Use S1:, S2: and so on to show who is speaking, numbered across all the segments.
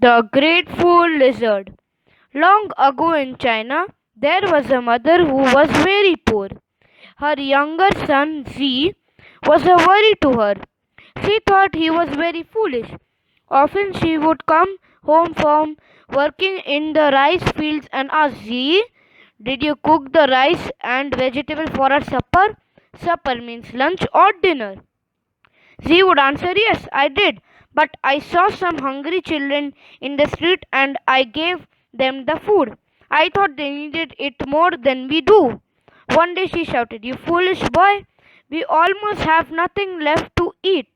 S1: The Grateful Lizard. Long ago in China, there was a mother who was very poor. Her younger son Z was a worry to her. She thought he was very foolish. Often she would come home from working in the rice fields and ask Z, did you cook the rice and vegetable for our supper? Supper means lunch or dinner. Z would answer, yes, I did, but I saw some hungry children in the street and I gave them the food. I thought they needed it more than we do. One day she shouted, you foolish boy, we almost have nothing left to eat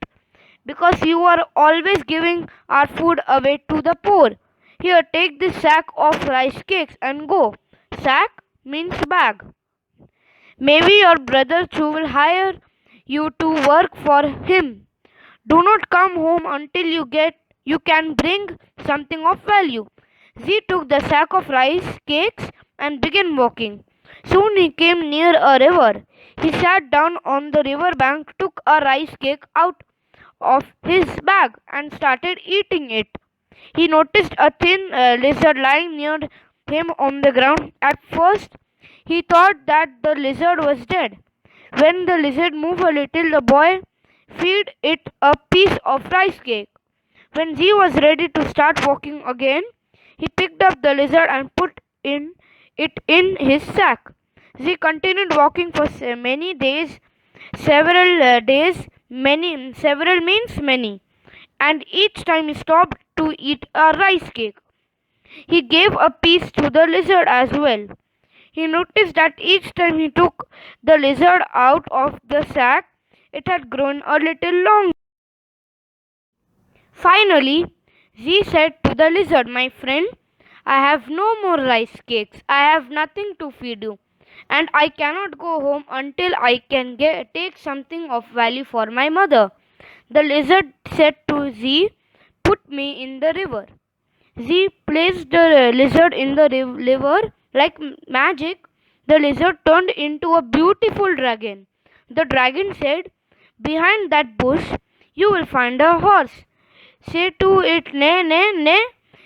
S1: because you are always giving our food away to the poor. Here, take this sack of rice cakes and go. Sack means bag. Maybe your brother Chu will hire you to work for him. Do not come home until you can bring something of value. Z took the sack of rice cakes and began walking. Soon he came near a river. He sat down on the river bank, took a rice cake out of his bag and started eating it. He noticed a thin lizard lying near him on the ground. At first, he thought that the lizard was dead. When the lizard moved a little, the boy fed it a piece of rice cake. When Z was ready to start walking again, he picked up the lizard and put it in his sack. Z continued walking for many days, several means many, and each time he stopped to eat a rice cake. He gave a piece to the lizard as well. He noticed that each time he took the lizard out of the sack, it had grown a little longer. Finally, Z said to the lizard, my friend, I have no more rice cakes. I have nothing to feed you. And I cannot go home until I can take something of value for my mother. The lizard said to Z, put me in the river. Z placed the lizard in the river like magic. The lizard turned into a beautiful dragon. The dragon said, behind that bush you will find a horse. Say to it, nay, nay, nay,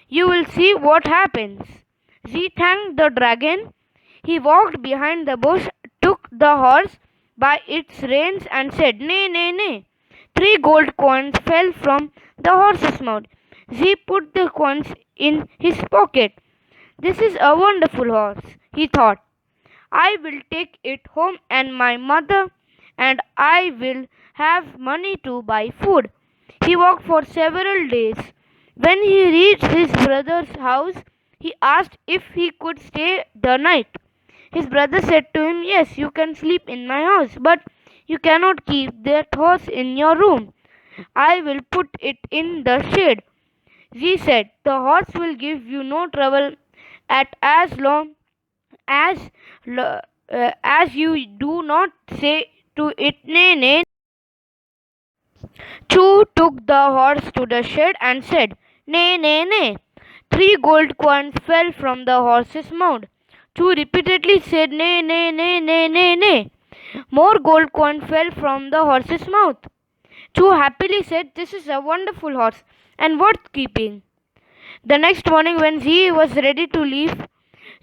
S1: you will see what happens. Z thanked the dragon. He walked behind the bush, took the horse by its reins, and said, nay, nay, nay. 3 gold coins fell from the horse's mouth. Z put the coins in his pocket. This is a wonderful horse, he thought. I will take it home and my mother and I will have money to buy food. He walked for several days. When he reached his brother's house, he asked if he could stay the night. His brother said to him, yes, you can sleep in my house, but you cannot keep that horse in your room. I will put it in the shade. Z said, the horse will give you no trouble at as long as as you do not say to it nay nay. Chu took the horse to the shed and said, nay nay nay. 3 gold coins fell from the horse's mouth. Chu repeatedly said, nay nay nay nay nay nay. More gold coins fell from the horse's mouth. Chu happily said, this is a wonderful horse and worth keeping. The next morning, when Z was ready to leave,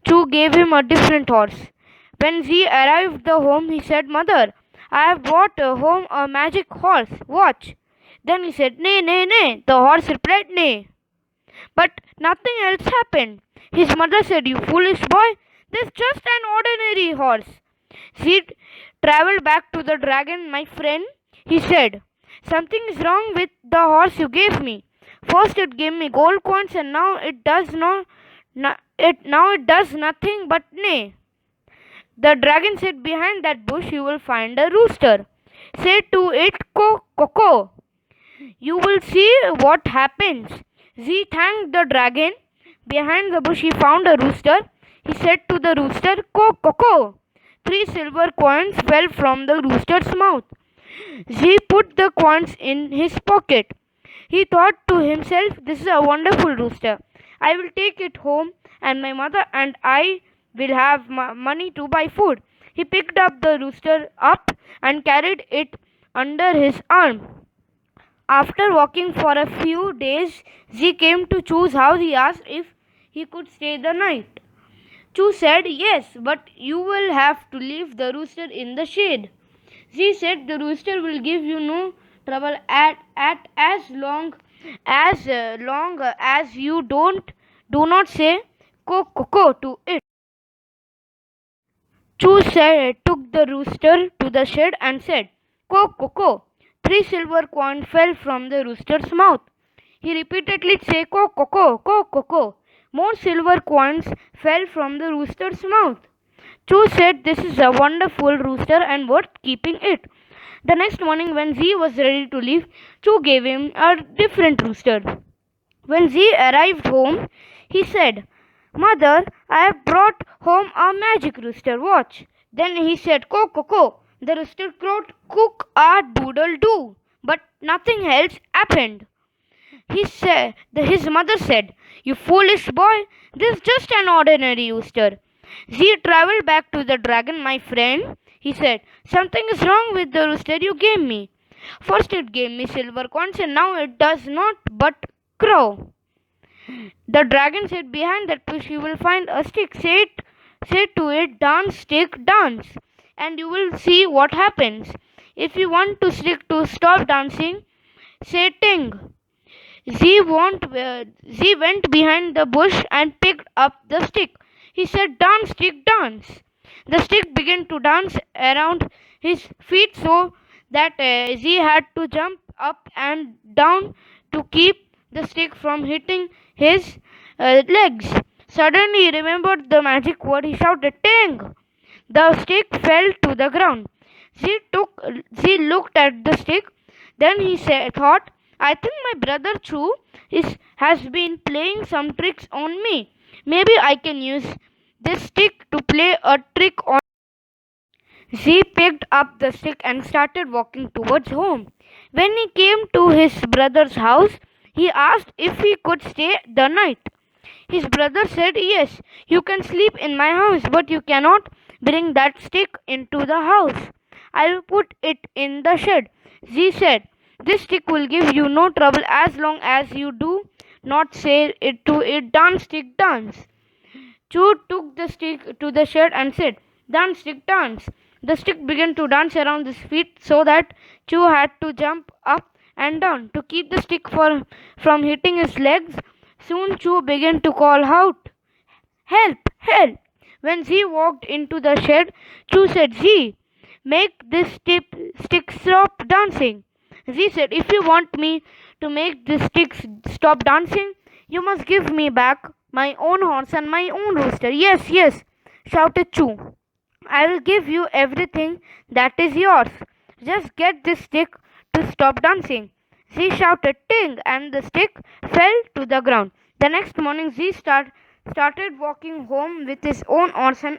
S1: Chu gave him a different horse. When Z arrived the home, he said, mother, I have brought home a magic horse. Watch. Then he said, nay, nay, nay. The horse replied, nay. But nothing else happened. His mother said, you foolish boy, this is just an ordinary horse. Z traveled back to the dragon, my friend. He said, something is wrong with the horse you gave me. First it gave me gold coins and now it does nothing but neigh. The dragon said, behind that bush you will find a rooster. Say to it, co. You will see what happens. Z thanked the dragon. Behind the bush he found a rooster. He said to the rooster, co. 3 silver coins fell from the rooster's mouth. Z put the coins in his pocket. He thought to himself, this is a wonderful rooster. I will take it home and my mother and I will have money to buy food. He picked up the rooster up and carried it under his arm. After walking for a few days, Z came to Chu's house. He asked if he could stay the night. Chu said, "Yes, but you will have to leave the rooster in the shade." Z said, "The rooster will give you no trouble at as long as you do not say co to it." Chu said, took the rooster to the shed and said, Co. 3 silver coins fell from the rooster's mouth. He repeatedly said, Co. More silver coins fell from the rooster's mouth. Chu said, "This is a wonderful rooster and worth keeping it." The next morning, when Z was ready to leave, Chu gave him a different rooster. When Z arrived home, he said, "Mother, I have brought home a magic rooster. Watch." Then he said, Co. The rooster crowed, "Cook a doodle doo." But nothing else happened. His mother said, "You foolish boy, this is just an ordinary rooster." Z traveled back to the dragon. "My friend," he said, "something is wrong with the rooster you gave me. First it gave me silver coins and now it does not but crow." The dragon said, "Behind that bush you will find a stick. Say to it, 'Dance, stick, dance,' and you will see what happens. If you want to stick to stop dancing, say ting." Z went behind the bush and picked up the stick. He said, "Dance, stick, dance." The stick began to dance around his feet so that Z had to jump up and down to keep the stick from hitting his legs. Suddenly he remembered the magic word. He shouted, "Ting!" The stick fell to the ground. Z looked at the stick. Then thought, "I think my brother Chu has been playing some tricks on me. Maybe I can use this stick to play a trick on." Z picked up the stick and started walking towards home. When he came to his brother's house, he asked if he could stay the night. His brother said, "Yes, you can sleep in my house, but you cannot bring that stick into the house. I'll put it in the shed." Z said, "This stick will give you no trouble as long as you do not say it to it, 'Dance, stick, dance.'" Chu took the stick to the shed and said, "Dance, stick, dance." The stick began to dance around his feet so that Chu had to jump up and down to keep the stick from hitting his legs. Soon Chu began to call out, "Help! Help!" When Z walked into the shed, Chu said, "Z, make this stick stop dancing." Z said, "If you want me to make this stick stop dancing, you must give me back my own horse and my own rooster." "Yes, yes," shouted Chu. "I will give you everything that is yours. Just get this stick to stop dancing." Z shouted, "Ting!" and the stick fell to the ground. The next morning, started walking home with his own horse and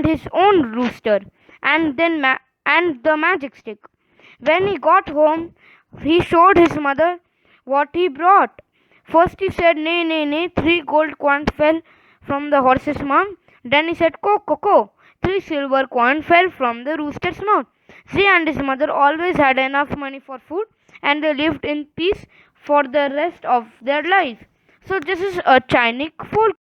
S1: his own rooster, and the magic stick. When he got home, he showed his mother what he brought. First he said, "Nay, nay, nay." 3 gold coins fell from the horse's mouth. Then he said, Co. 3 silver coins fell from the rooster's mouth. Z and his mother always had enough money for food, and they lived in peace for the rest of their life. So this is a Chinese folk